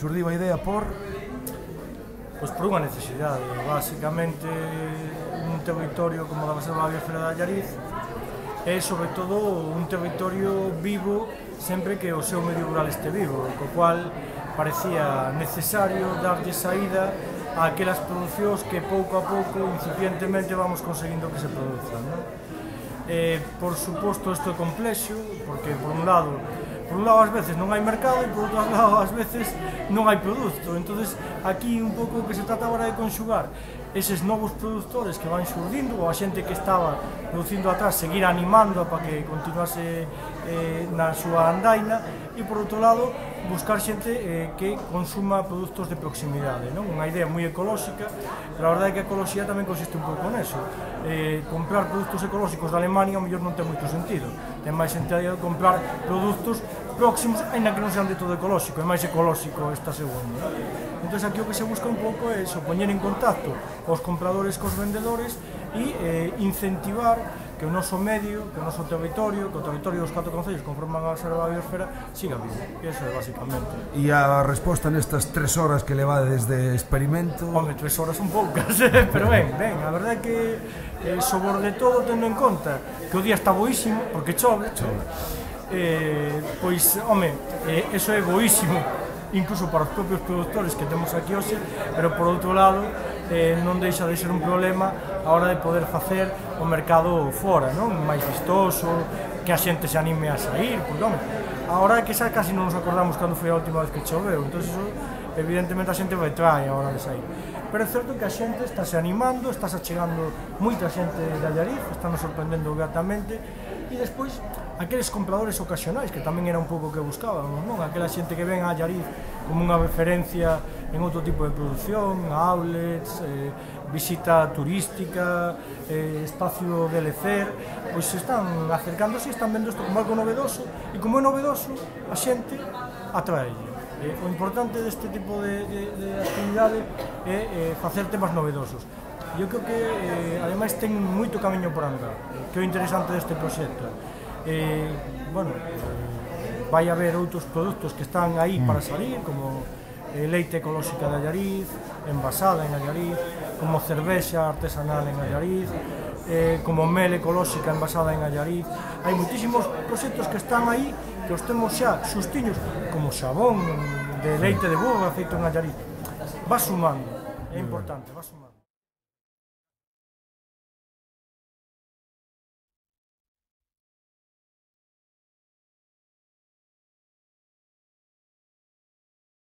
Xurdiu a idea por... Pois por unha necesidade, basicamente un territorio como a Reserva Biosfera de Allariz é sobre todo un territorio vivo sempre que o seu medio rural este vivo, co cual parecía necesario darlle saída a aquelas producións que pouco a pouco, incipientemente, vamos conseguindo que se produzan, non? Por suposto, isto é complexo, porque por un lado ás veces non hai mercado e por outro lado ás veces non hai produto. Entonces aquí un pouco o que se trata agora de conxugar eses novos produtores que van xurdindo, ou a xente que estaba producindo atrás, seguir animando para que continuase na súa andaina, e por outro lado buscar xente que consuma produtos de proximidade, non? Unha idea moi ecolóxica, pero a verdade é que a ecoloxía tamén consiste un pouco neso. Comprar produtos ecolóxicos de Alemania ao mellor non ten moito sentido, ten máis sentido comprar produtos próximos, ainda que non sean de todo ecolóxico, é máis ecolóxico esta segunda. Entón aquí o que se busca un pouco é poñer en contacto os compradores cos vendedores e incentivar que o noso medio, que o noso territorio, que o territorio dos 4 concellos conforman a Reserva da Biosfera siga vivo, e iso é basicamente. E a resposta nestas 3 horas que levades de experimento? Home, 3 horas son poucas, pero ben, a verdade é que sobre todo tendo en conta que o día está boísimo, porque chove, pois, home, eso é boísimo incluso para os propios produtores que temos aquí hoxe, pero por outro lado non deixa de ser un problema a hora de poder facer o mercado fora, non? Máis vistoso, que a xente se anime a sair, pois non. A hora é que xa casi non nos acordamos cando foi a última vez que choveu, entón iso, evidentemente a xente vai trae a hora de sair. Pero é certo que a xente está se animando, está se achegando moita xente de Allariz, está nos sorprendendo gratamente, e despois aqueles compradores ocasionais, que tamén era un pouco o que buscábamos, non? Aquela xente que ven a Allariz como unha referencia en outro tipo de produción, outlets, visita turística, espacio de lecer, pois están acercándose e están vendo isto como algo novedoso, e como é novedoso, a xente atrae. O importante deste tipo de actividade é facer temas novedosos. Eu creo que, ademais, ten moito camiño por andar, que é o interesante deste proxecto. Vai haber outros produtos que están aí para salir, como leite ecolóxica de Allariz, envasada en Allariz, como cervexa artesanal en Allariz, como mel ecolóxica envasada en Allariz. Hai moitísimos proxectos que están aí, que os temos xa xustiños, como xabón de leite de burra feito en Allariz. Va sumando, é importante, va sumando.